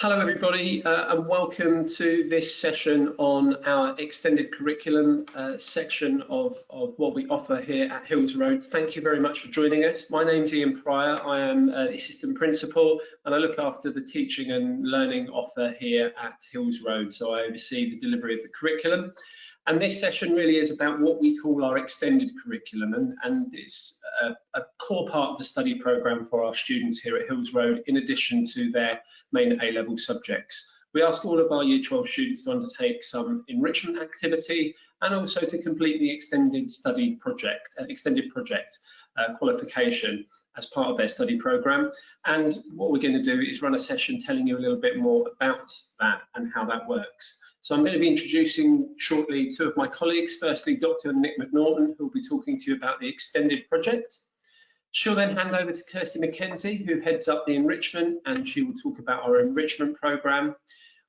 Hello everybody and welcome to this session on our extended curriculum section of what we offer here at Hills Road. Thank you very much for joining us. My name's Ian Pryor. I am Assistant Principal and I look after the teaching and learning offer here at Hills Road. So I oversee the delivery of the curriculum. And this session really is about what we call our extended curriculum, and it's a core part of the study programme for our students here at Hills Road, in addition to their main A-level subjects. We ask all of our Year 12 students to undertake some enrichment activity and also to complete the extended project qualification as part of their study programme. And what we're going to do is run a session telling you a little bit more about that and how that works. So I'm going to be introducing shortly two of my colleagues. Firstly, Dr. Nick McNaughton, who will be talking to you about the extended project. She'll then hand over to Kirsty McKenzie, who heads up the enrichment, and she will talk about our enrichment programme.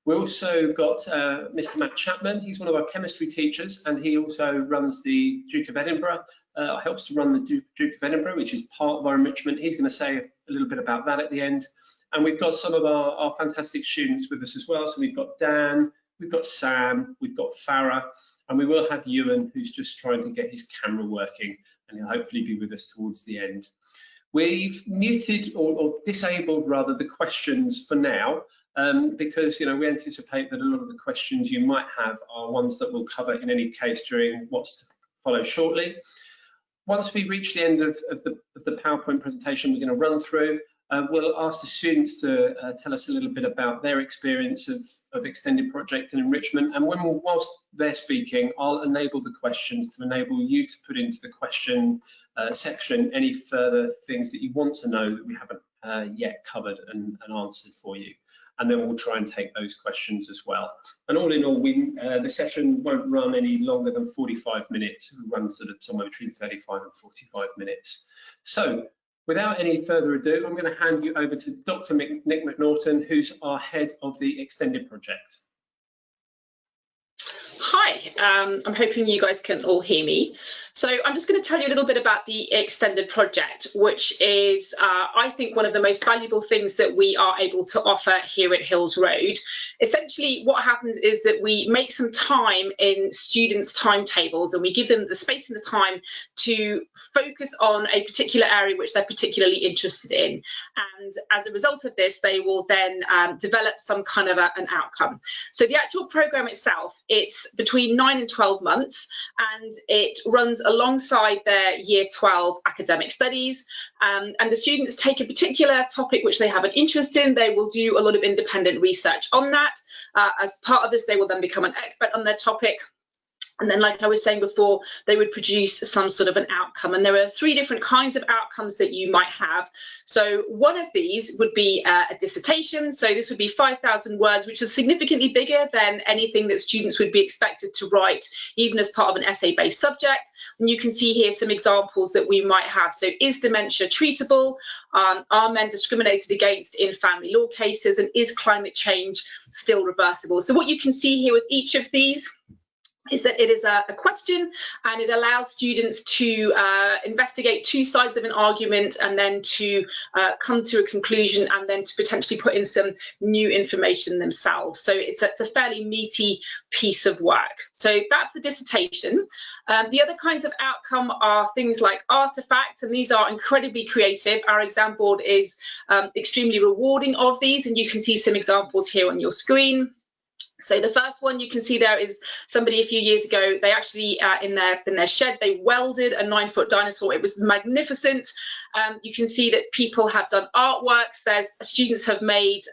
We also got Mr. Matt Chapman. He's one of our chemistry teachers, and he also runs the Duke of Edinburgh, helps to run the Duke of Edinburgh, which is part of our enrichment. He's going to say a little bit about that at the end. And we've got some of our fantastic students with us as well. So we've got Dan, we've got Sam, we've got Farah, and we will have Ewan, who's just trying to get his camera working, and he'll hopefully be with us towards the end. We've muted or disabled rather the questions for now, because we anticipate that a lot of the questions you might have are ones that we'll cover in any case during what's to follow shortly. Once we reach the end of the PowerPoint presentation we're going to run through, we'll ask the students to tell us a little bit about their experience of extended project and enrichment, and whilst they're speaking, I'll enable the questions to enable you to put into the question section any further things that you want to know that we haven't yet covered and answered for you, and then we'll try and take those questions as well. And all in all, the session won't run any longer than 45 minutes. It'll run sort of somewhere between 35 and 45 minutes. So, without any further ado, I'm going to hand you over to Dr. Nick McNaughton, who's our head of the extended project. Hi, I'm hoping you guys can all hear me. So I'm just going to tell you a little bit about the extended project, which is, I think, one of the most valuable things that we are able to offer here at Hills Road. Essentially, what happens is that we make some time in students' timetables and we give them the space and the time to focus on a particular area which they're particularly interested in. And as a result of this, they will then develop some kind of an outcome. So the actual programme itself, it's between 9 and 12 months, and it runs alongside their Year 12 academic studies, and the students take a particular topic which they have an interest in. They will do a lot of independent research on that. As part of this, they will then become an expert on their topic. And then, like I was saying before, they would produce some sort of an outcome. And there are 3 different kinds of outcomes that you might have. So one of these would be a dissertation. So this would be 5,000 words, which is significantly bigger than anything that students would be expected to write, even as part of an essay-based subject. And you can see here some examples that we might have. So is dementia treatable? Are men discriminated against in family law cases? And is climate change still reversible? So what you can see here with each of these is that it is a question, and it allows students to investigate 2 sides of an argument and then to come to a conclusion and then to potentially put in some new information themselves. So it's a fairly meaty piece of work. So that's the dissertation. The other kinds of outcome are things like artifacts, and these are incredibly creative. Our exam board is extremely rewarding of these, and you can see some examples here on your screen. So the first one you can see there is somebody a few years ago, they actually in their shed, they welded a 9-foot dinosaur. It was magnificent. You can see that people have done artworks. Students have made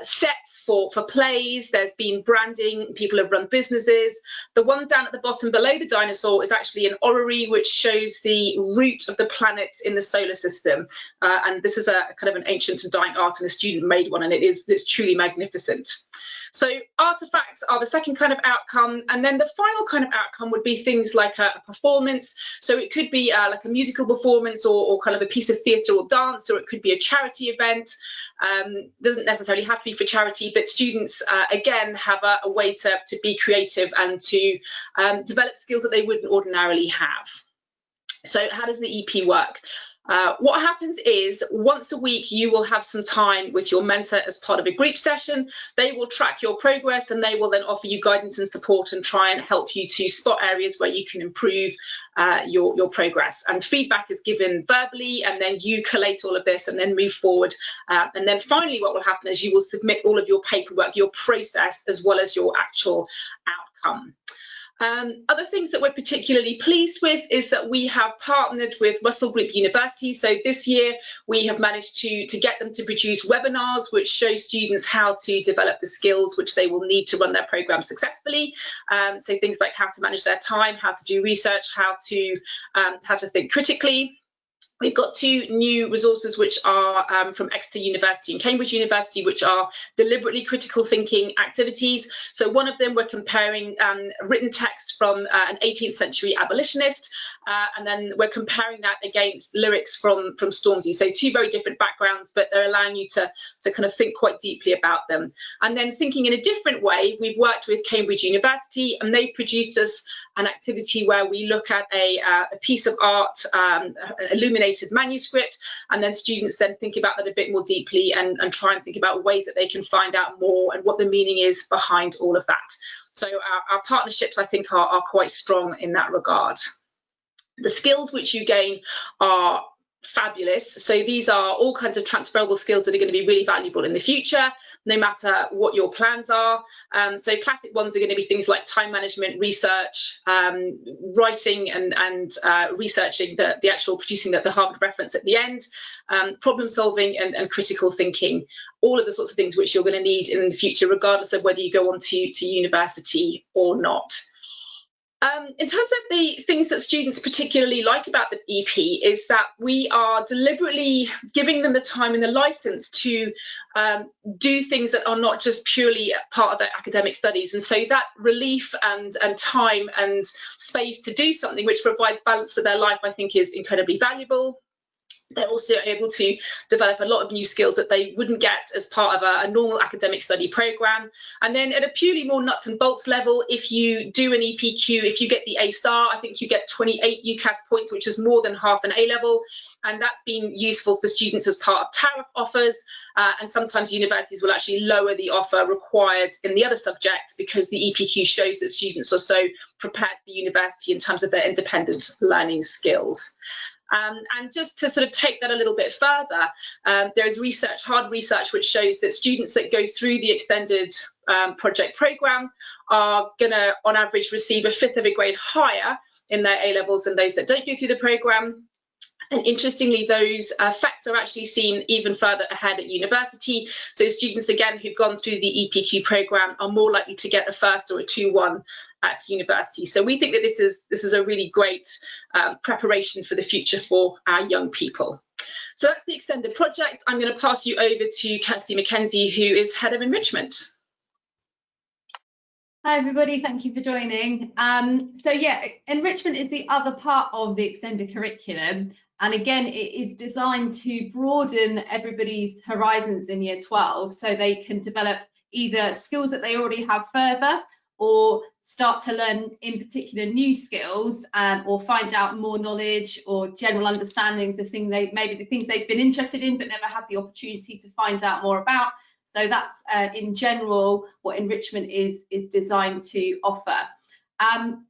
sets for plays. There's been branding. People have run businesses. The one down at the bottom below the dinosaur is actually an orrery which shows the route of the planets in the solar system. And this is a kind of an ancient and dying art, and a student made one, and it's truly magnificent. So artifacts are the second kind of outcome, and then the final kind of outcome would be things like a performance. So it could be like a musical performance or kind of a piece of theatre or dance, or it could be a charity event. Doesn't necessarily have to be for charity, but students again have a way to be creative and to develop skills that they wouldn't ordinarily have. So how does the EP work? What happens is once a week you will have some time with your mentor as part of a group session. They will track your progress and they will then offer you guidance and support and try and help you to spot areas where you can improve your progress. And feedback is given verbally, and then you collate all of this and then move forward. And then finally what will happen is you will submit all of your paperwork, your process, as well as your actual outcome. Other things that we're particularly pleased with is that we have partnered with Russell Group University. So this year we have managed to get them to produce webinars which show students how to develop the skills which they will need to run their program successfully. So things like how to manage their time, how to do research, how to think critically. We've got 2 new resources which are from Exeter University and Cambridge University, which are deliberately critical thinking activities. So one of them, we're comparing written text from an 18th century abolitionist, and then we're comparing that against lyrics from Stormzy. So 2 very different backgrounds, but they're allowing you to kind of think quite deeply about them. And then thinking in a different way, we've worked with Cambridge University, and they've produced us an activity where we look at a piece of art, illuminated manuscript, and then students then think about that a bit more deeply and try and think about ways that they can find out more and what the meaning is behind all of that. So our partnerships, I think, are quite strong in that regard. The skills which you gain are fabulous. So these are all kinds of transferable skills that are going to be really valuable in the future, no matter what your plans are. So classic ones are going to be things like time management, research, writing and researching the actual producing the Harvard reference at the end, problem solving and critical thinking, all of the sorts of things which you're going to need in the future, regardless of whether you go on to university or not. In terms of the things that students particularly like about the EP is that we are deliberately giving them the time and the license to do things that are not just purely part of their academic studies. And so that relief and time and space to do something which provides balance to their life, I think, is incredibly valuable. They're also able to develop a lot of new skills that they wouldn't get as part of a normal academic study program. And then at a purely more nuts and bolts level, if you do an EPQ, if you get the A star, I think you get 28 UCAS points, which is more than half an A level. And that's been useful for students as part of tariff offers. And sometimes universities will actually lower the offer required in the other subjects because the EPQ shows that students are so prepared for university in terms of their independent learning skills. And just to sort of take that a little bit further, there is research, hard research, which shows that students that go through the extended project program are going to, on average, receive a 1/5 of a grade higher in their A levels than those that don't go through the program. And interestingly, those effects are actually seen even further ahead at university. So students, again, who've gone through the EPQ program are more likely to get a 1st or a 2-1 at university. So we think that this is a really great preparation for the future for our young people. So that's the extended project. I'm going to pass you over to Kirsty McKenzie, who is Head of Enrichment. Hi everybody, thank you for joining. So yeah, enrichment is the other part of the extended curriculum. And again, it is designed to broaden everybody's horizons in year 12 so they can develop either skills that they already have further or start to learn in particular new skills or find out more knowledge or general understandings of things maybe the things they've been interested in but never had the opportunity to find out more about. So that's in general what enrichment is designed to offer.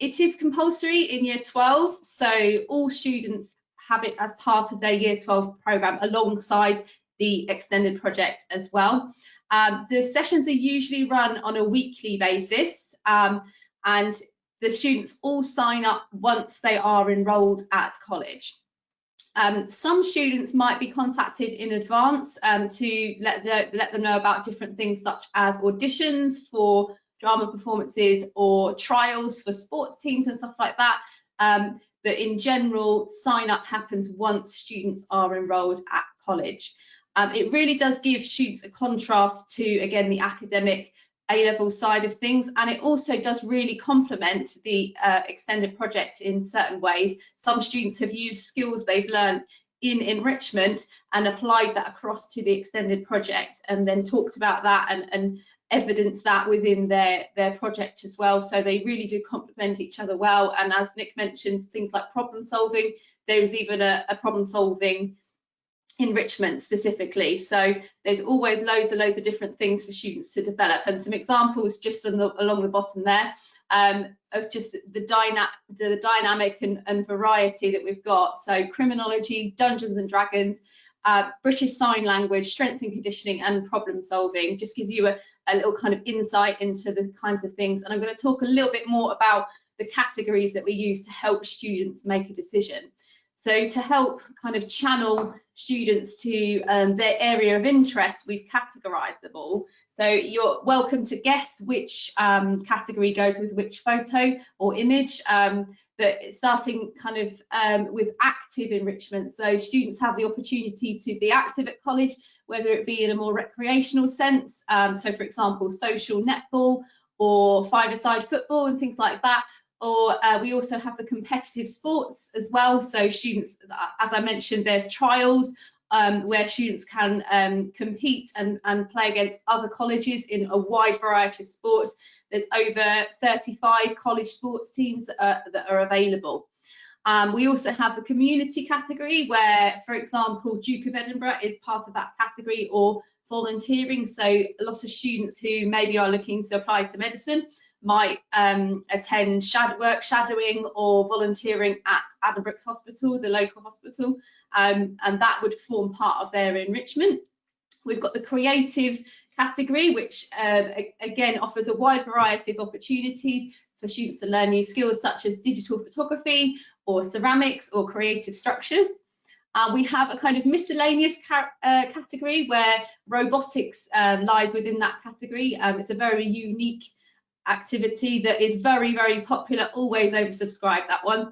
It is compulsory in year 12, so all students have it as part of their year 12 program alongside the extended project as well. The sessions are usually run on a weekly basis, and the students all sign up once they are enrolled at college. Some students might be contacted in advance to let them know about different things such as auditions for drama performances or trials for sports teams and stuff like that. But in general, sign up happens once students are enrolled at college. It really does give students a contrast to, again, the academic A-level side of things, and it also does really complement the extended project in certain ways. Some students have used skills they've learned in enrichment and applied that across to the extended project and then talked about that and evidence that within their project as well. So they really do complement each other well. And as Nick mentioned, things like problem solving, there's even a problem solving enrichment specifically. So there's always loads of different things for students to develop, and some examples just along the bottom there of just the dynamic and variety that we've got. So criminology, Dungeons and Dragons, British Sign Language, strength and conditioning, and problem solving. Just gives you a little kind of insight into the kinds of things. And I'm going to talk a little bit more about the categories that we use to help students make a decision. So to help kind of channel students to their area of interest, we've categorised them all. So you're welcome to guess which category goes with which photo or image, but starting kind of with active enrichment. So students have the opportunity to be active at college, whether it be in a more recreational sense. So for example, social netball or five-a-side football and things like that. Or we also have the competitive sports as well. So students, as I mentioned, there's trials where students can compete and play against other colleges in a wide variety of sports. There's over 35 college sports teams that are available. We also have the community category where, for example, Duke of Edinburgh is part of that category, or volunteering. So a lot of students who maybe are looking to apply to medicine might attend shadowing or volunteering at Edinburgh Hospital, the local hospital, and that would form part of their enrichment. We've got the creative category, which again offers a wide variety of opportunities for students to learn new skills such as digital photography or ceramics or creative structures. We have a kind of miscellaneous category where robotics lies within that category. It's a very unique activity that is very, very popular, always oversubscribed, that one.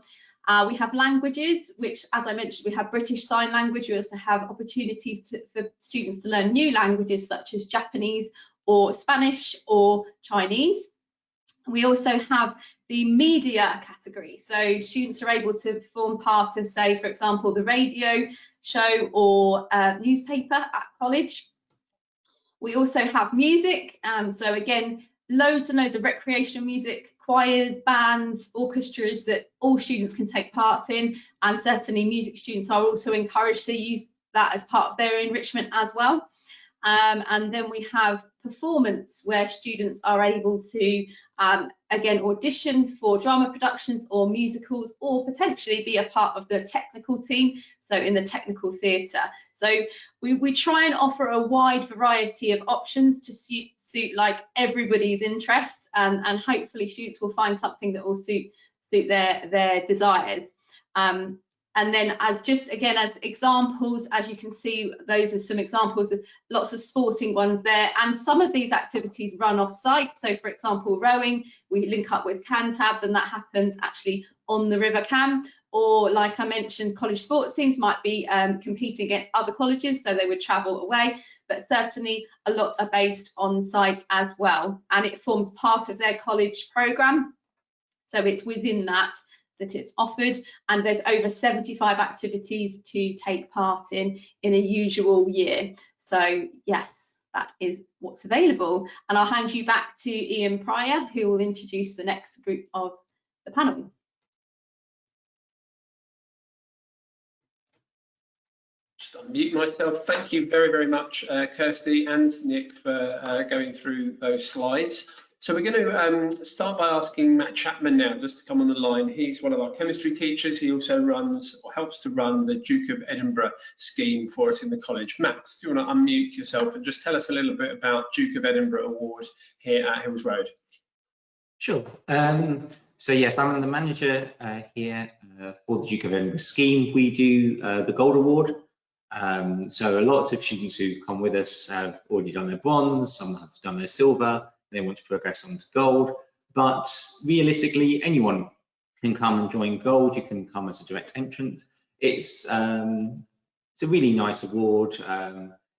We have languages, which, as I mentioned, we have British Sign Language. We also have opportunities for students to learn new languages such as Japanese or Spanish or Chinese. We also have the media category. So students are able to form part of, say, for example, the radio show or newspaper at college. We also have music. So again, loads and loads of recreational music, choirs, bands, orchestras that all students can take part in, and certainly music students are also encouraged to use that as part of their enrichment as well. And then we have performance, where students are able to again audition for drama productions or musicals, or potentially be a part of the technical team, so in the technical theatre. So we try and offer a wide variety of options to suit like everybody's interests, and hopefully students will find something that will suit their desires. And then as examples, as you can see, those are some examples of lots of sporting ones there. And some of these activities run off site. So for example, rowing, we link up with Cantabs, and that happens actually on the River Cam. Or like I mentioned, college sports teams might be competing against other colleges, so they would travel away. But certainly a lot are based on site as well. And it forms part of their college programme. So it's within that it's offered, and there's over 75 activities to take part in a usual year. So yes, that is what's available. And I'll hand you back to Ian Pryor, who will introduce the next group of the panel. Just unmute myself. Thank you very, very much, Kirsty and Nick, for going through those slides. So we're going to start by asking Matt Chapman now just to come on the line. He's one of our chemistry teachers. He also runs or helps to run the Duke of Edinburgh scheme for us in the college. Matt, do you want to unmute yourself and just tell us a little bit about Duke of Edinburgh Award here at Hills Road? Sure. So yes, I'm the manager here for the Duke of Edinburgh scheme. We do the Gold Award. So a lot of students who come with us have already done their bronze, some have done their silver. They want to progress on to gold, but realistically, anyone can come and join gold. You can come as a direct entrant. It's a really nice award.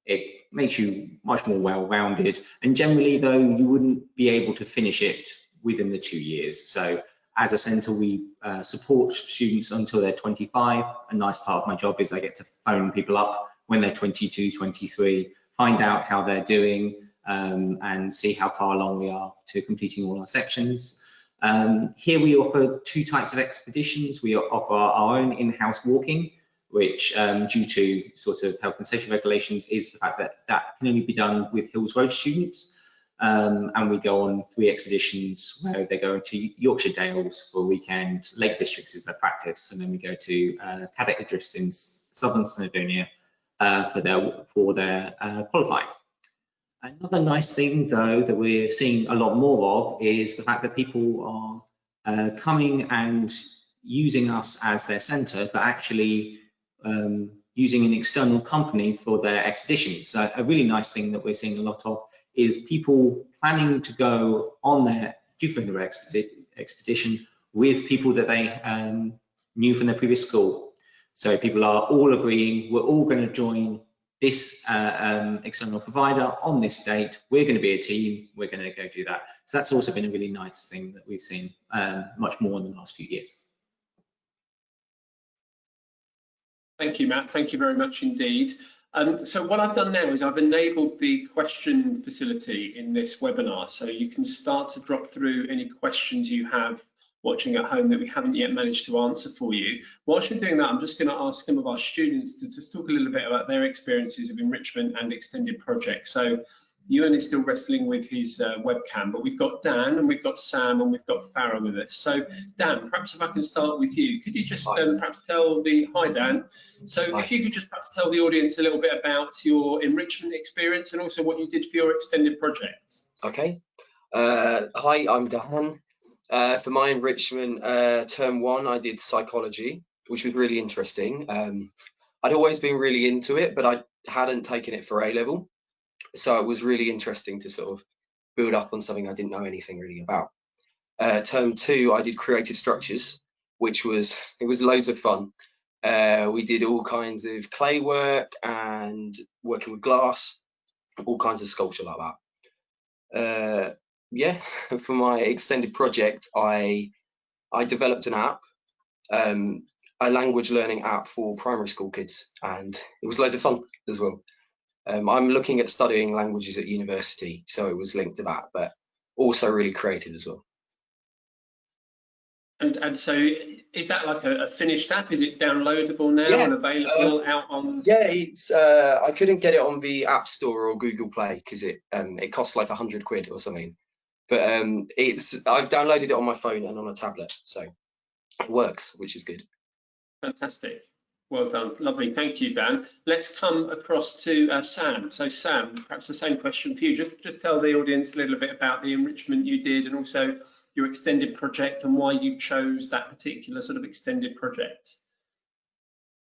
It makes you much more well-rounded, and generally, though, you wouldn't be able to finish it within the 2 years. So as a centre, we support students until they're 25. A nice part of my job is I get to phone people up when they're 22, 23, find out how they're doing, and see how far along we are to completing all our sections. Here we offer 2 types of expeditions. We offer our own in-house walking, which due to sort of health and safety regulations is the fact that that can only be done with Hills Road students. And we go on 3 expeditions where they go into Yorkshire Dales for a weekend, Lake Districts is their practice, and then we go to Caddick Adrifts in southern Snowdonia for their qualifying. Another nice thing, though, that we're seeing a lot more of is the fact that people are coming and using us as their centre, but actually using an external company for their expeditions. So a really nice thing that we're seeing a lot of is people planning to go on their Duke of Edinburgh expedition with people that they knew from their previous school. So people are all agreeing, we're all going to join this external provider on this date, we're going to be a team, we're going to go do that. So that's also been a really nice thing that we've seen much more in the last few years. Thank you, Matt. Thank you very much indeed. So what I've done now is I've enabled the question facility in this webinar, so you can start to drop through any questions you have watching at home that we haven't yet managed to answer for you. Whilst you're doing that, I'm just going to ask some of our students to just talk a little bit about their experiences of enrichment and extended projects. So Ewan is still wrestling with his webcam, but we've got Dan and we've got Sam and we've got Farah with us. So Dan, perhaps if I can start with you, could you just perhaps tell the, hi Dan, so if you could just perhaps tell the audience a little bit about your enrichment experience and also what you did for your extended project. Okay, hi, I'm Dan. For my enrichment term 1, I did psychology, which was really interesting. I'd always been really into it, but I hadn't taken it for A-level. So it was really interesting to sort of build up on something I didn't know anything really about. Term 2, I did creative structures, which was, it was loads of fun. We did all kinds of clay work and working with glass, all kinds of sculpture like that. Yeah, for my extended project, I developed an app, a language learning app for primary school kids, and it was loads of fun as well. I'm looking at studying languages at university, so it was linked to that, but also really creative as well. And so is that like a finished app? Is it downloadable now and available out on? Yeah, it's I couldn't get it on the App Store or Google Play because it cost like 100 quid or something. But I've downloaded it on my phone and on a tablet, so it works, which is good. Fantastic. Well done. Lovely. Thank you, Dan. Let's come across to Sam. So Sam, perhaps the same question for you. Just tell the audience a little bit about the enrichment you did and also your extended project and why you chose that particular sort of extended project.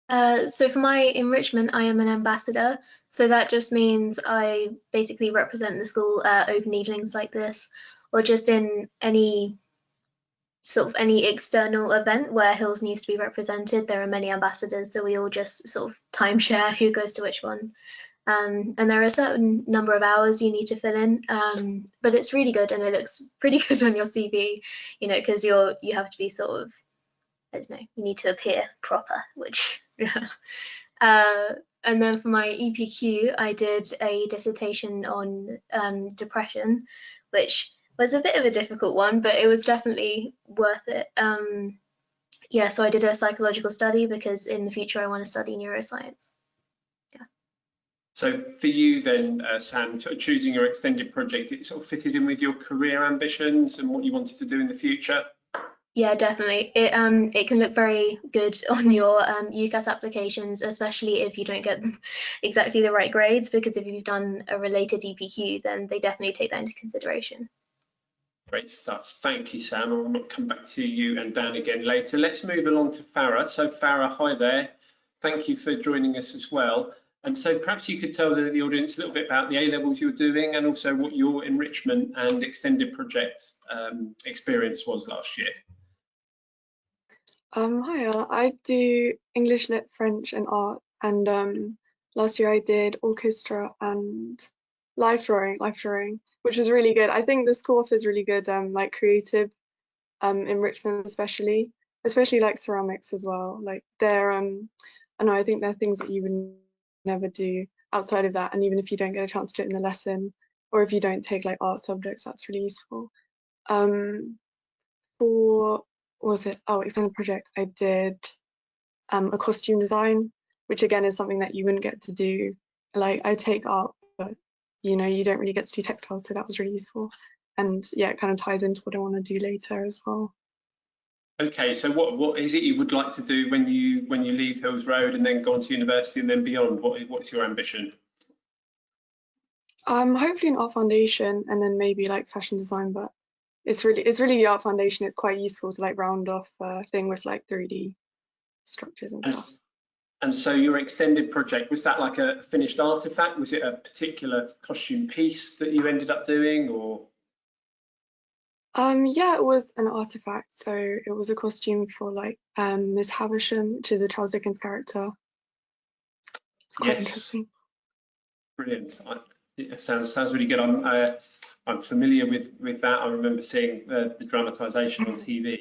So for my enrichment, I am an ambassador. So that just means I basically represent the school at open evenings like this, or just in any external event where Hills needs to be represented. There are many ambassadors, so we all just sort of timeshare who goes to which one. And there are a certain number of hours you need to fill in, but it's really good and it looks pretty good on your CV, you know, because you have to be sort of, I don't know, you need to appear proper, which and then for my EPQ, I did a dissertation on depression, which was a bit of a difficult one, but it was definitely worth it. Yeah, so I did a psychological study because in the future I want to study neuroscience. Yeah. So for you then, Sam, choosing your extended project, it sort of fitted in with your career ambitions and what you wanted to do in the future? Yeah, definitely. It can look very good on your UCAS applications, especially if you don't get exactly the right grades, because if you've done a related EPQ, then they definitely take that into consideration. Great stuff. Thank you, Sam. I will come back to you and Dan again later. Let's move along to Farah. So Farah, hi there. Thank you for joining us as well. And so perhaps you could tell the audience a little bit about the A-levels you're doing and also what your enrichment and extended project experience was last year. Hi, I do English, Lit, French and art, and last year I did orchestra and live drawing, which was really good. I think the school offers really good like creative enrichment, especially like ceramics as well. Like they're I know, I think they're things that you would never do outside of that, and even if you don't get a chance to do it in the lesson, or if you don't take like art subjects, that's really useful. For extended project, I did a costume design, which again is something that you wouldn't get to do. Like I take art, but you don't really get to do textiles, so that was really useful. And yeah, it kind of ties into what I want to do later as well. Okay, so what is it you would like to do when you leave Hills Road and then go on to university and then beyond? What's your ambition? Hopefully an art foundation and then maybe like fashion design, but it's really the art foundation. It's quite useful to like round off a thing with like 3D structures and stuff. And so your extended project, was that like a finished artifact? Was it a particular costume piece that you ended up doing, or? Yeah, it was an artifact. So it was a costume for like Miss Havisham, which is a Charles Dickens character. It's quite interesting. Brilliant. It sounds really good. I'm familiar with that. I remember seeing the dramatisation on TV.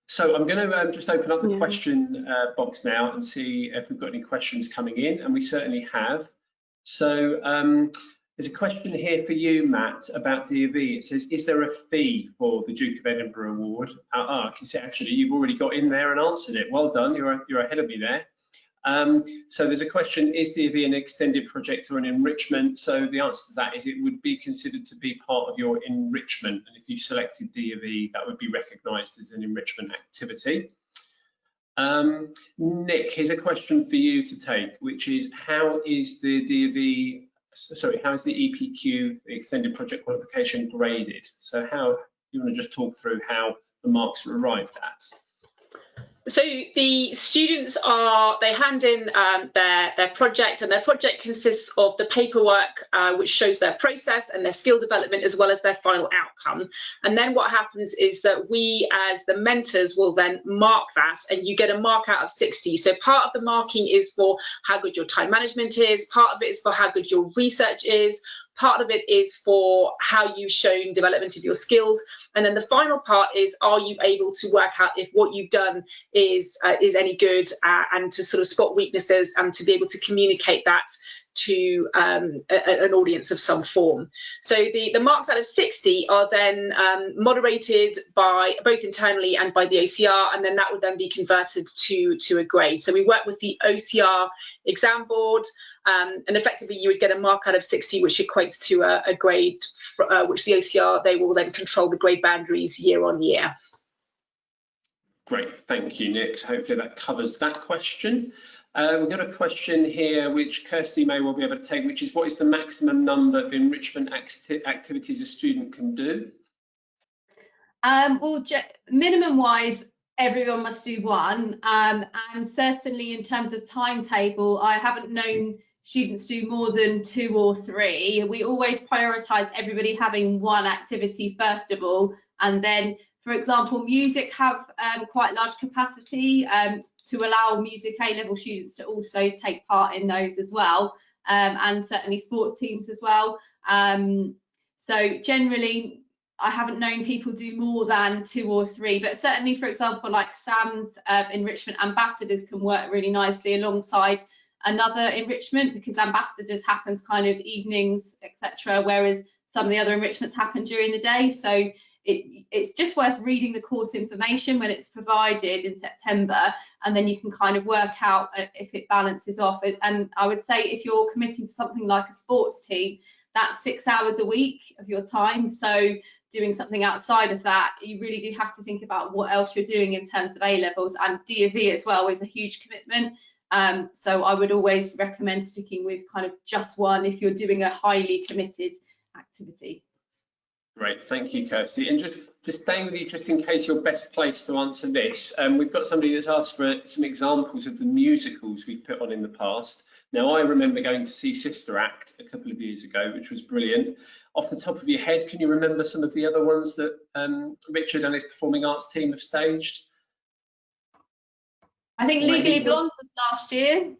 So I'm going to just open up the question box now and see if we've got any questions coming in, and we certainly have. So there's a question here for you, Matt, about D.V. It says, is there a fee for the Duke of Edinburgh Award? I can see actually you've already got in there and answered it. Well done, you're ahead of me there. So there's a question, is D.V. an extended project or an enrichment? So the answer to that is it would be considered to be part of your enrichment. And if you selected D.V., that would be recognised as an enrichment activity. Nick, here's a question for you to take, which is how is the EPQ, the extended project qualification, graded? So how, you want to just talk through how the marks are arrived at? So the students they hand in their project, and their project consists of the paperwork which shows their process and their skill development as well as their final outcome. And then what happens is that we as the mentors will then mark that, and you get a mark out of 60. So part of the marking is for how good your time management is, part of it is for how good your research is, part of it is for how you've shown development of your skills, and then the final part is, are you able to work out if what you've done is any good, and to sort of spot weaknesses and to be able to communicate that to an audience of some form. So the marks out of 60 are then moderated by both internally and by the OCR, and then that would then be converted to a grade. So we work with the OCR exam board, and effectively you would get a mark out of 60, which equates to a grade, which the OCR, they will then control the grade boundaries year on year. Great, thank you, Nick. So hopefully that covers that question. We've got a question here which Kirsty may well be able to take, which is, what is the maximum number of enrichment activities a student can do? Well, minimum wise, everyone must do one, and certainly in terms of timetable, I haven't known students do more than 2 or 3. We always prioritise everybody having one activity first of all, and then, for example, music have quite large capacity to allow music A-level students to also take part in those as well, and certainly sports teams as well. So generally, I haven't known people do more than 2 or 3, but certainly, for example, like Sam's enrichment ambassadors can work really nicely alongside another enrichment, because ambassadors happens kind of evenings, etc., whereas some of the other enrichments happen during the day. So it's just worth reading the course information when it's provided in September, and then you can kind of work out if it balances off. And I would say if you're committing to something like a sports team, that's 6 hours a week of your time. So doing something outside of that, you really do have to think about what else you're doing in terms of A-levels, and D.V. as well is a huge commitment. So I would always recommend sticking with kind of just one if you're doing a highly committed activity. Great, thank you, Kirsty. And just staying with you, just in case you're best placed to answer this, we've got somebody that's asked for some examples of the musicals we've put on in the past. Now, I remember going to see Sister Act a couple of years ago, which was brilliant. Off the top of your head, can you remember some of the other ones that Richard and his performing arts team have staged? I think Legally Blonde was last year.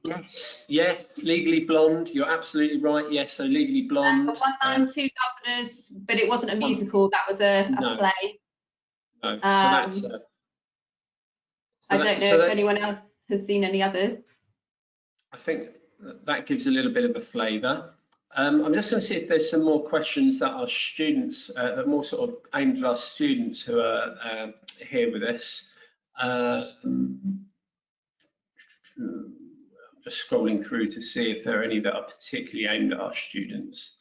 Yes, Legally Blonde. You're absolutely right. Yes, so Legally Blonde. One Man, Two Governors, but it wasn't a musical. That was a play. No, so that's. I don't know if anyone else has seen any others. I think that gives a little bit of a flavour. I'm just going to see if there's some more questions that our students, that are more sort of aimed at our students who are here with us. I'm just scrolling through to see if there are any that are particularly aimed at our students.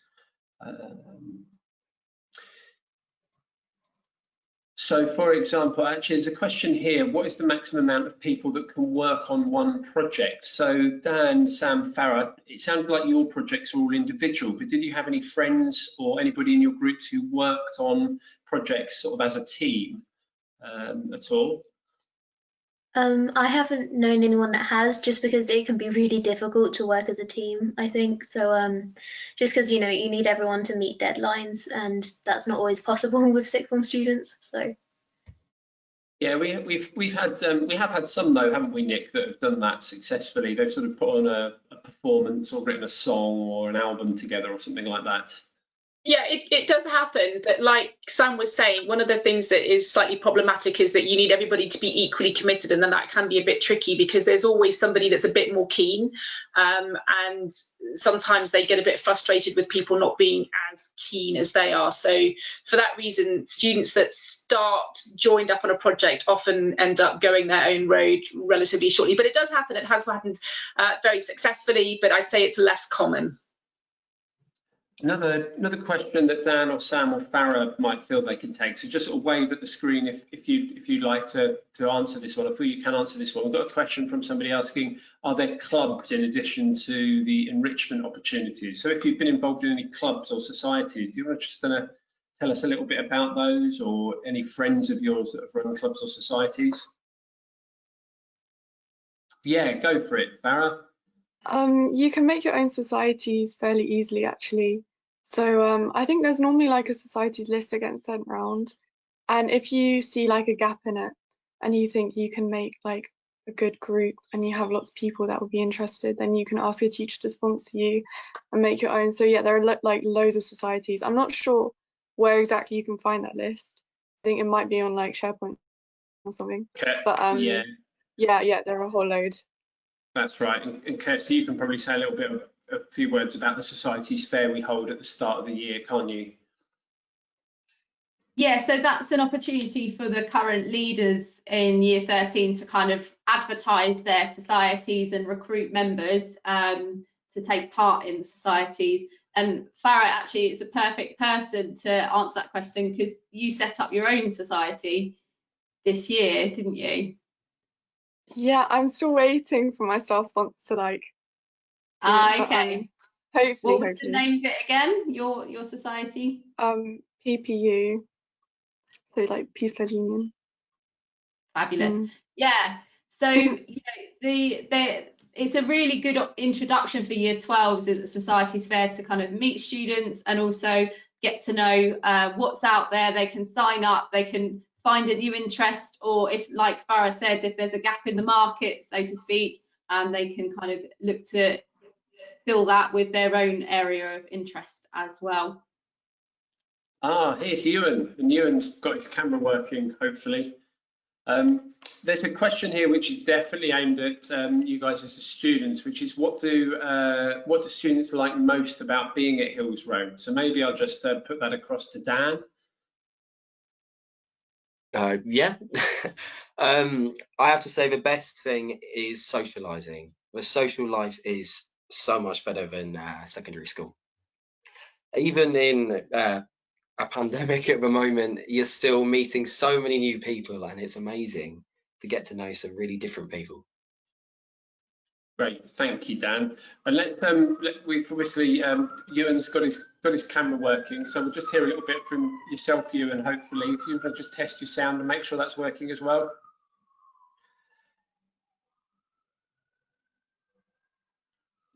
So, for example, actually, there's a question here: what is the maximum amount of people that can work on one project? So, Dan, Sam, Farah, it sounded like your projects were all individual, but did you have any friends or anybody in your groups who worked on projects sort of as a team at all? I haven't known anyone that has, just because it can be really difficult to work as a team, I think. So just because, you know, you need everyone to meet deadlines, and that's not always possible with sixth form students. So yeah, we have had some though, haven't we, Nick, that have done that successfully. They've sort of put on a performance or written a song or an album together or something like that. Yeah, it does happen, but like Sam was saying, one of the things that is slightly problematic is that you need everybody to be equally committed, and then that can be a bit tricky because there's always somebody that's a bit more keen, and sometimes they get a bit frustrated with people not being as keen as they are. So for that reason, students that start joined up on a project often end up going their own road relatively shortly. But it does happen. It has happened very successfully, but I'd say it's less common. Another question that Dan or Sam or Farah might feel they can take. So just sort of wave at the screen if you'd like to answer this one. I feel you can answer this one. We've got a question from somebody asking, are there clubs in addition to the enrichment opportunities? So if you've been involved in any clubs or societies, do you want to just tell us a little bit about those, or any friends of yours that have run clubs or societies? Yeah, go for it, Farah. You can make your own societies fairly easily, actually. So I think there's normally like a societies list that gets sent round, and if you see like a gap in it and you think you can make like a good group and you have lots of people that would be interested, then you can ask a teacher to sponsor you and make your own. So yeah, there are like loads of societies. I'm not sure where exactly you can find that list. I think it might be on like SharePoint or something. Okay. But yeah, there are a whole load. That's right. And Kirsty, you can probably say a few words about the societies fair we hold at the start of the year, can't you? Yeah, so that's an opportunity for the current leaders in year 13 to kind of advertise their societies and recruit members to take part in the societies. And Farah actually is a perfect person to answer that question, because you set up your own society this year, didn't you? Yeah, I'm still waiting for my staff sponsor to like. Okay. Hopefully. What was the name of it again? Your society? PPU. So like Peace Pledge Union. Fabulous. Yeah. So you know, it's a really good introduction for year 12s at the Societies Fair to kind of meet students and also get to know what's out there. They can sign up, they can find a new interest, or if, like Farah said, if there's a gap in the market, so to speak, they can kind of look to fill that with their own area of interest as well. Here's Ewan, and Ewan's got his camera working, hopefully. There's a question here which is definitely aimed at you guys as the students, which is what do students like most about being at Hills Road? So maybe I'll just put that across to Dan. Yeah, I have to say the best thing is socialising. The social life is so much better than secondary school. Even in a pandemic at the moment, you're still meeting so many new people, and it's amazing to get to know some really different people. Great, thank you, Dan. And we've obviously Ewan's got his camera working, so we'll just hear a little bit from yourself, Ewan. Hopefully, if you want to just test your sound and make sure that's working as well.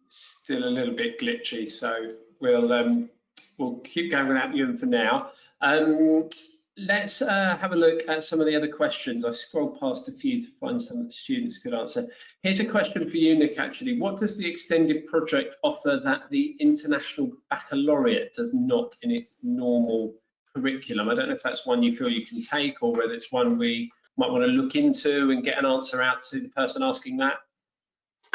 Still a little bit glitchy, so we'll keep going without Ewan for now. Let's have a look at some of the other questions. I scrolled past a few to find some that students could answer. Here's a question for you, Nick, actually. What does the extended project offer that the International Baccalaureate does not in its normal curriculum? I don't know if that's one you feel you can take, or whether it's one we might want to look into and get an answer out to the person asking that.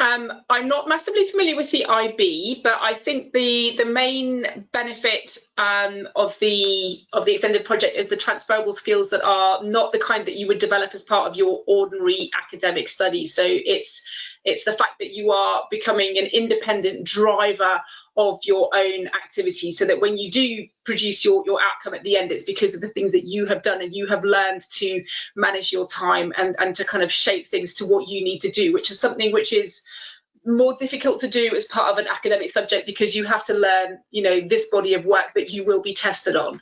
I'm not massively familiar with the IB, but I think the main benefit of the extended project is the transferable skills that are not the kind that you would develop as part of your ordinary academic studies. So it's the fact that you are becoming an independent driver of your own activity, so that when you do produce your outcome at the end, it's because of the things that you have done and you have learned to manage your time and to kind of shape things to what you need to do, which is something which is more difficult to do as part of an academic subject, because you have to learn, you know, this body of work that you will be tested on.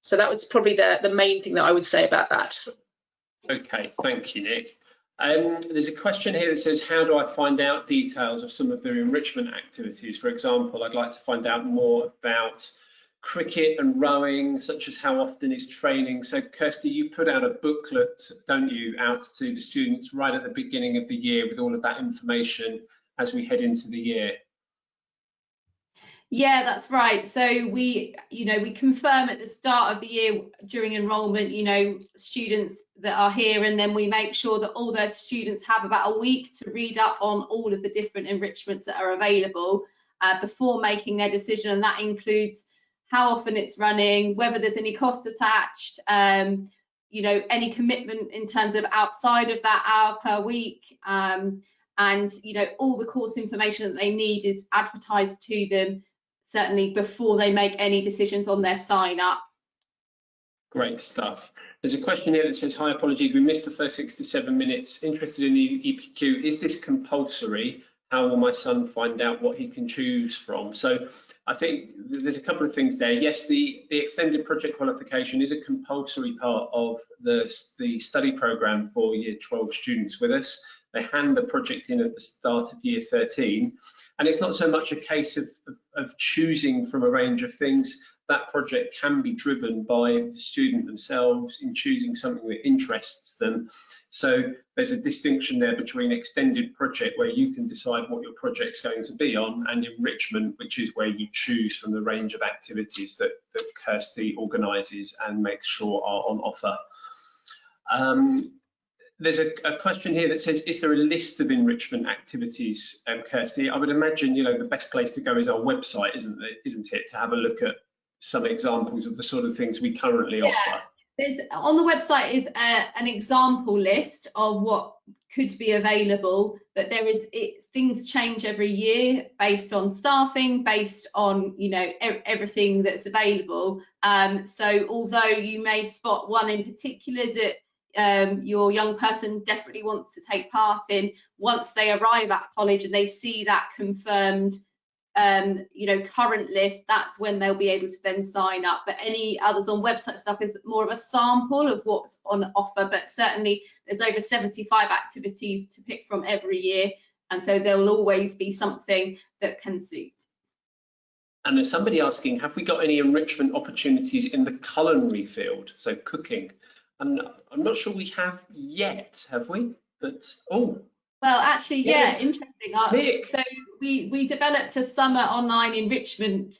So that was probably the main thing that I would say about that. Okay, thank you, Nick. There's a question here that says, how do I find out details of some of the enrichment activities? For example, I'd like to find out more about cricket and rowing, such as how often is training. So Kirsty, you put out a booklet, don't you, out to the students right at the beginning of the year with all of that information as we head into the year. Yeah, that's right. So we confirm at the start of the year during enrolment, students that are here, and then we make sure that all those students have about a week to read up on all of the different enrichments that are available before making their decision. And that includes how often it's running, whether there's any costs attached, any commitment in terms of outside of that hour per week, and all the course information that they need is advertised to them certainly before they make any decisions on their sign up. Great stuff. There's a question here that says, hi, apologies, we missed the first 6 to 7 minutes. Interested in the EPQ, is this compulsory? How will my son find out what he can choose from? So I think there's a couple of things there. Yes, the extended project qualification is a compulsory part of the study program for year 12 students with us. They hand the project in at the start of year 13. And it's not so much a case of choosing from a range of things. That project can be driven by the student themselves in choosing something that interests them. So there's a distinction there between extended project, where you can decide what your project's going to be on, and enrichment, which is where you choose from the range of activities that Kirsty organises and makes sure are on offer. There's a question here that says, is there a list of enrichment activities, Kirsty? I would imagine, the best place to go is our website, isn't it, to have a look at some examples of the sort of things we currently offer. On the website is an example list of what could be available, but things change every year based on staffing, based on everything that's available. So although you may spot one in particular that your young person desperately wants to take part in, once they arrive at college and they see that confirmed current list, that's when they'll be able to then sign up. But any others on website stuff is more of a sample of what's on offer, but certainly there's over 75 activities to pick from every year, and so there'll always be something that can suit. And there's somebody asking, have we got any enrichment opportunities in the culinary field, so cooking? And I'm not sure we have yet, have we? But well, actually, yes. Yeah, interesting. So we developed a summer online enrichment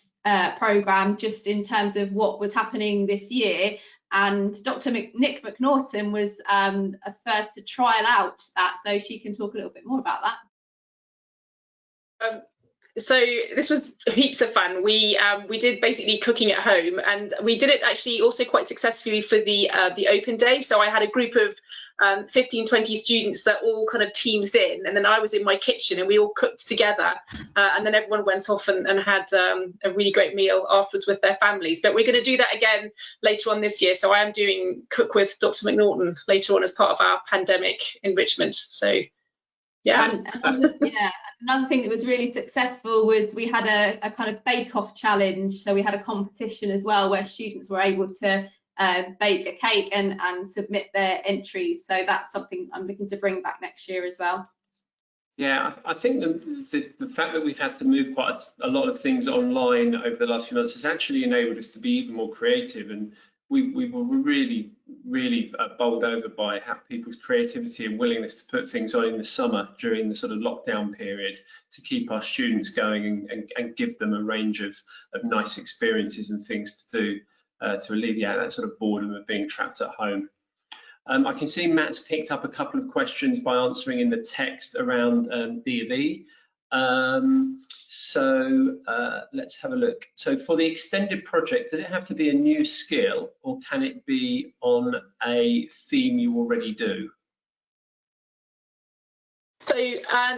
program just in terms of what was happening this year, and Dr. Nick McNaughton was a first to trial out that, so she can talk a little bit more about that. So this was heaps of fun. We did basically cooking at home, and we did it actually also quite successfully for the open day. So I had a group of 15-20 students that all kind of teamed in, and then I was in my kitchen and we all cooked together, and then everyone went off and had a really great meal afterwards with their families. But we're going to do that again later on this year. So I am doing Cook with Dr. McNaughton later on as part of our pandemic enrichment. So yeah. Another thing that was really successful was we had a kind of bake-off challenge. So we had a competition as well where students were able to bake a cake and submit their entries. So that's something I'm looking to bring back next year as well. Yeah, I think the fact that we've had to move quite a lot of things online over the last few months has actually enabled us to be even more creative, and we were really bowled over by people's creativity and willingness to put things on in the summer during the sort of lockdown period to keep our students going and give them a range of nice experiences and things to do to alleviate that sort of boredom of being trapped at home. I can see Matt's picked up a couple of questions by answering in the text around D of E. Let's have a look. So for the extended project, does it have to be a new skill, or can it be on a theme you already do? So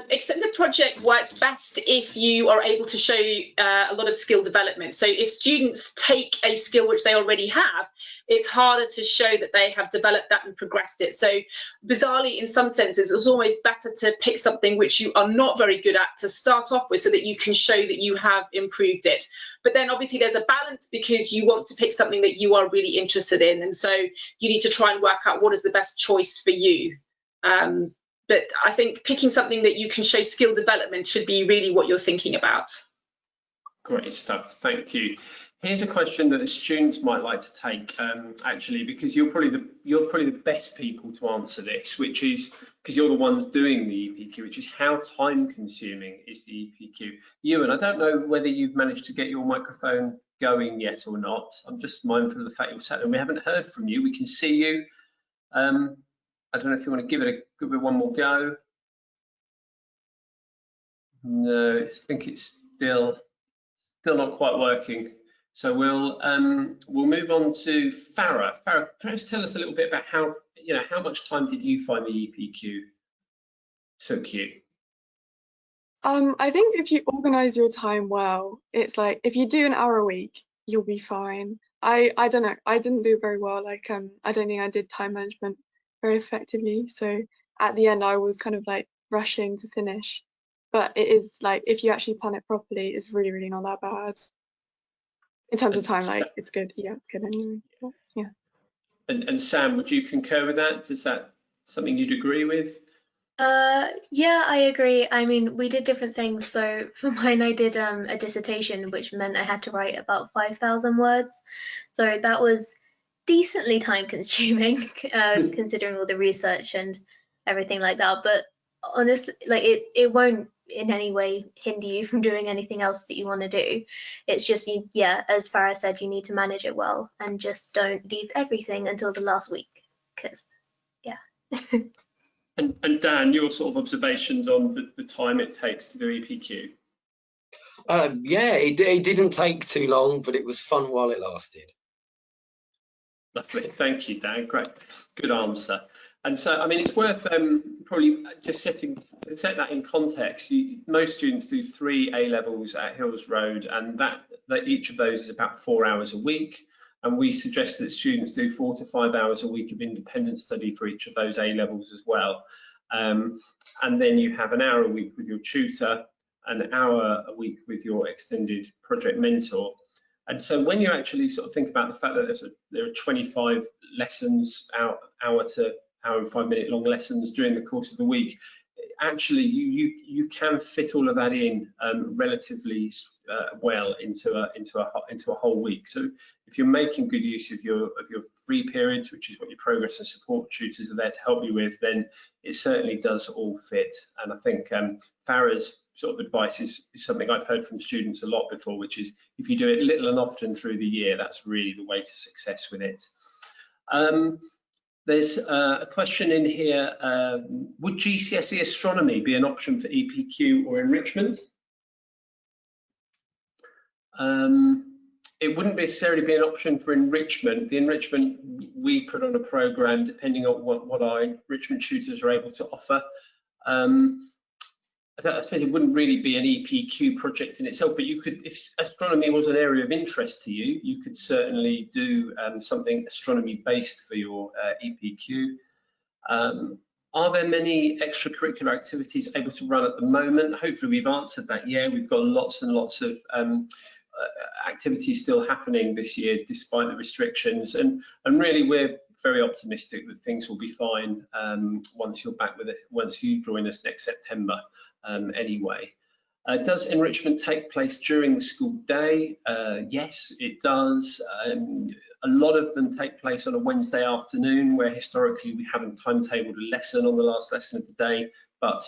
extended project works best if you are able to show a lot of skill development. So if students take a skill which they already have, it's harder to show that they have developed that and progressed it. So bizarrely, in some senses, it's almost better to pick something which you are not very good at to start off with, so that you can show that you have improved it. But then obviously there's a balance, because you want to pick something that you are really interested in. And so you need to try and work out what is the best choice for you. But I think picking something that you can show skill development should be really what you're thinking about. Great stuff, thank you. Here's a question that the students might like to take, actually, because you're probably the best people to answer this, which is because you're the ones doing the EPQ, which is how time consuming is the EPQ? Ewan, I don't know whether you've managed to get your microphone going yet or not. I'm just mindful of the fact you're sat there. We haven't heard from you. We can see you. I don't know if you want to give it one more go. No, I think it's still not quite working. So we'll move on to Farah. Farah, perhaps tell us a little bit about how much time did you find the EPQ took you? I think if you organize your time well, it's like if you do an hour a week, you'll be fine. I don't know, I didn't do very well. Like I don't think I did time management very effectively. So at the end, I was kind of like rushing to finish. But it is like, if you actually plan it properly, it's really, really not that bad. In terms of time, like it's good. Yeah, it's good anyway. But, yeah. And Sam, would you concur with that? Is that something you'd agree with? Yeah, I agree. I mean, we did different things. So for mine, I did a dissertation, which meant I had to write about 5,000 words. So that was decently time consuming, considering all the research and everything like that. But honestly, like it won't in any way hinder you from doing anything else that you want to do. It's just, yeah, as Farah said, you need to manage it well and just don't leave everything until the last week, because yeah. And Dan, your sort of observations on the time it takes to do EPQ? Yeah, it didn't take too long, but it was fun while it lasted. Lovely, thank you, Dan. Great, good answer. And so, I mean, it's worth probably just set that in context. Most students do 3 A-levels at Hills Road, and that each of those is about 4 hours a week. And we suggest that students do 4 to 5 hours a week of independent study for each of those A-levels as well. And then you have an hour a week with your tutor, an hour a week with your extended project mentor. And so when you actually sort of think about the fact that there are 25 lessons, hour to hour and 5 minute long lessons during the course of the week, actually you can fit all of that in relatively well into a whole week. So if you're making good use of your free periods, which is what your progress and support tutors are there to help you with, then it certainly does all fit. And I think Farah's sort of advice is something I've heard from students a lot before, which is if you do it little and often through the year, that's really the way to success with it. There's a question in here, would GCSE astronomy be an option for EPQ or enrichment? It wouldn't necessarily be an option for enrichment. The enrichment we put on a program depending on what our enrichment tutors are able to offer. I think it wouldn't really be an EPQ project in itself, but you could, if astronomy was an area of interest to you, you could certainly do something astronomy based for your EPQ. Are there many extracurricular activities able to run at the moment? Hopefully we've answered that. Yeah, we've got lots and lots of activities still happening this year despite the restrictions, and really we're very optimistic that things will be fine once you're back with it, once you join us next September. Anyway, does enrichment take place during the school day? Yes, it does. A lot of them take place on a Wednesday afternoon, where historically we haven't timetabled a lesson on the last lesson of the day, but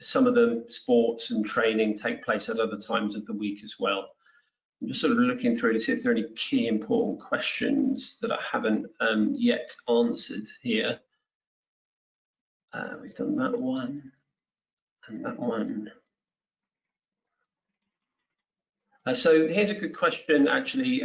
some of them, sports and training, take place at other times of the week as well. I'm just sort of looking through to see if there are any key important questions that I haven't yet answered here. We've done that one and that one. So here's a good question, actually,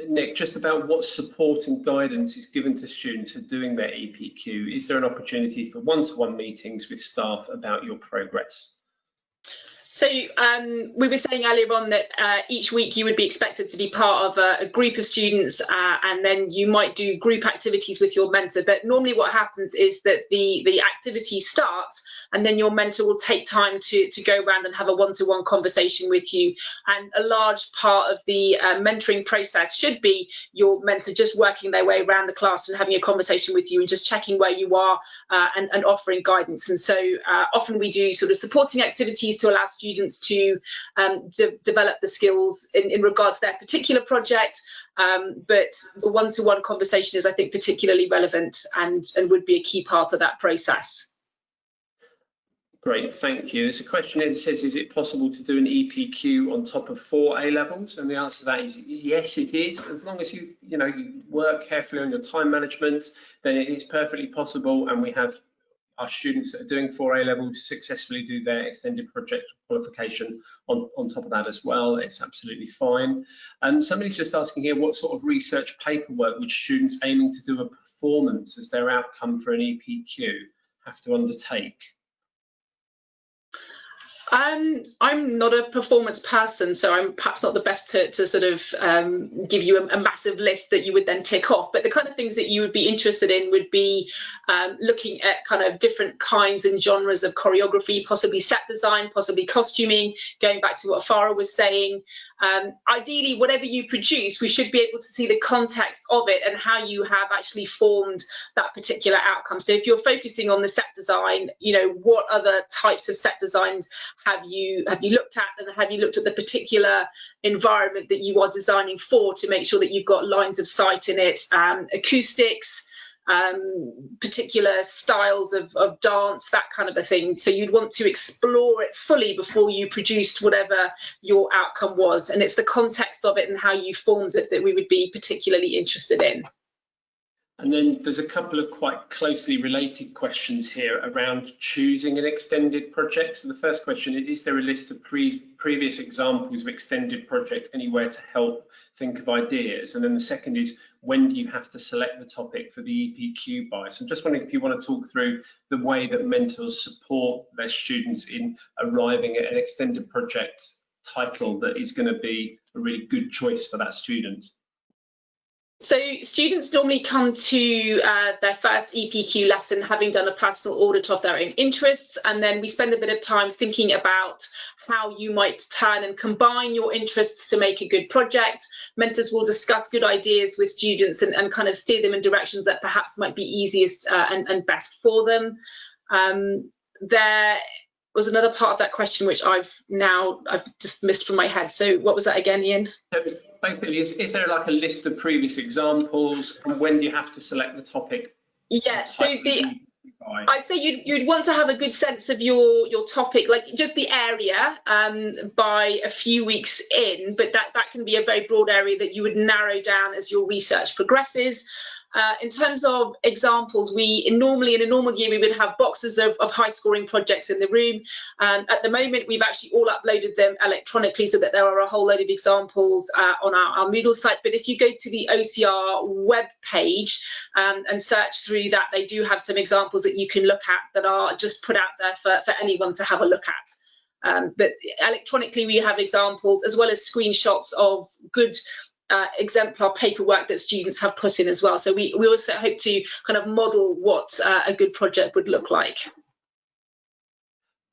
Nick, just about what support and guidance is given to students who are doing their EPQ. Is there an opportunity for one-to-one meetings with staff about your progress? So we were saying earlier on that each week you would be expected to be part of a group of students, and then you might do group activities with your mentor. But normally what happens is that the activity starts, and then your mentor will take time to go around and have a one-to-one conversation with you. And a large part of the mentoring process should be your mentor just working their way around the class and having a conversation with you and just checking where you are and offering guidance. And so often we do sort of supporting activities to allow students to develop the skills in regard to their particular project, but the one-to-one conversation is, I think, particularly relevant and would be a key part of that process. Great, thank you. There's a question here that says, is it possible to do an EPQ on top of 4 A-levels? And the answer to that is yes, it is. As long as you work carefully on your time management, then it is perfectly possible. And we have our students that are doing 4 A-levels successfully do their extended project qualification on top of that as well. It's absolutely fine. Somebody's just asking here, what sort of research paperwork would students aiming to do a performance as their outcome for an EPQ have to undertake? I'm not a performance person, so I'm perhaps not the best to sort of give you a massive list that you would then tick off. But the kind of things that you would be interested in would be looking at kind of different kinds and genres of choreography, possibly set design, possibly costuming, going back to what Farah was saying. Ideally, whatever you produce, we should be able to see the context of it and how you have actually formed that particular outcome. So if you're focusing on the set design, what other types of set designs have you looked at, and have you looked at the particular environment that you are designing for to make sure that you've got lines of sight in it, acoustics, particular styles of dance, that kind of a thing. So you'd want to explore it fully before you produced whatever your outcome was, and it's the context of it and how you formed it that we would be particularly interested in. And then there's a couple of quite closely related questions here around choosing an extended project. So the first question is there a list of previous examples of extended project anywhere to help think of ideas? And then the second is, when do you have to select the topic for the EPQ by? So I'm just wondering if you want to talk through the way that mentors support their students in arriving at an extended project title that is going to be a really good choice for that student. So students normally come to their first EPQ lesson having done a personal audit of their own interests, and then we spend a bit of time thinking about how you might turn and combine your interests to make a good project. Mentors will discuss good ideas with students and kind of steer them in directions that perhaps might be easiest and best for them. There was another part of that question which I've just missed from my head. So what was that again, Ian? Basically, is there like a list of previous examples, and when do you have to select the topic? Yeah, so I'd say you'd want to have a good sense of your topic, like just the area, by a few weeks in, but that can be a very broad area that you would narrow down as your research progresses. In terms of examples, normally in a normal year we would have boxes of high scoring projects in the room. At the moment we've actually all uploaded them electronically so that there are a whole load of examples on our Moodle site. But if you go to the OCR web page and search through that, they do have some examples that you can look at that are just put out there for anyone to have a look at. But electronically we have examples as well as screenshots of good exemplar paperwork that students have put in as well. So we also hope to kind of model what a good project would look like.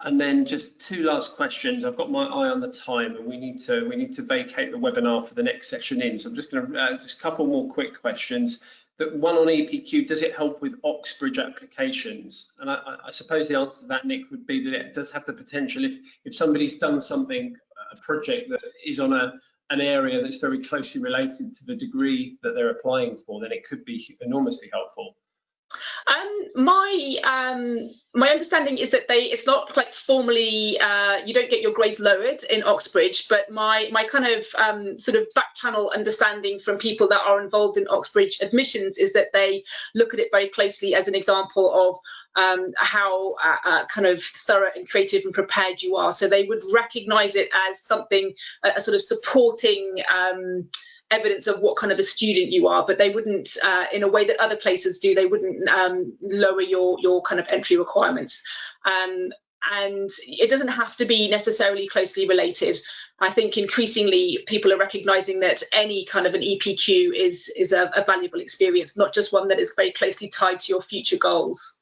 And then just 2 last questions. I've got my eye on the time, and we need to vacate the webinar for the next session in. So I'm just going to just a couple more quick questions. The one on EPQ, does it help with Oxbridge applications? And I suppose the answer to that, Nick, would be that it does have the potential. If somebody's done something, a project that is on an area that's very closely related to the degree that they're applying for, then it could be enormously helpful. My understanding is that it's not like formally you don't get your grades lowered in Oxbridge, but my kind of sort of back channel understanding from people that are involved in Oxbridge admissions is that they look at it very closely as an example of how kind of thorough and creative and prepared you are. So they would recognise it as something, a sort of supporting evidence of what kind of a student you are, but they wouldn't, in a way that other places do, they wouldn't lower your kind of entry requirements. And it doesn't have to be necessarily closely related. I think increasingly people are recognising that any kind of an EPQ is a valuable experience, not just one that is very closely tied to your future goals.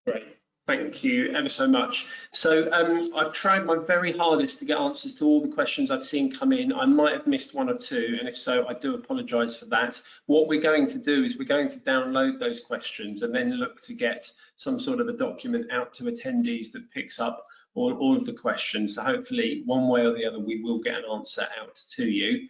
Great. Thank you ever so much. So I've tried my very hardest to get answers to all the questions I've seen come in. I might have missed one or two, and if so, I do apologise for that. What we're going to do is we're going to download those questions and then look to get some sort of a document out to attendees that picks up all of the questions. So hopefully one way or the other, we will get an answer out to you.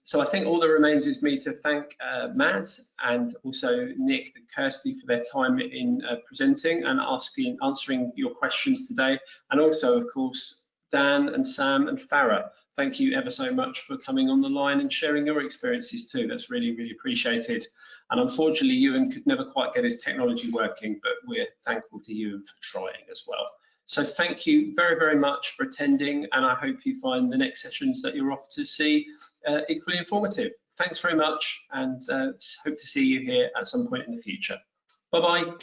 So I think all that remains is me to thank Matt and also Nick and Kirsty for their time in presenting and answering your questions today. And also, of course, Dan and Sam and Farah, thank you ever so much for coming on the line and sharing your experiences too. That's really, really appreciated. And unfortunately, Ewan could never quite get his technology working, but we're thankful to Ewan for trying as well. So thank you very, very much for attending, and I hope you find the next sessions that you're off to see equally informative. Thanks very much, and hope to see you here at some point in the future. Bye-bye.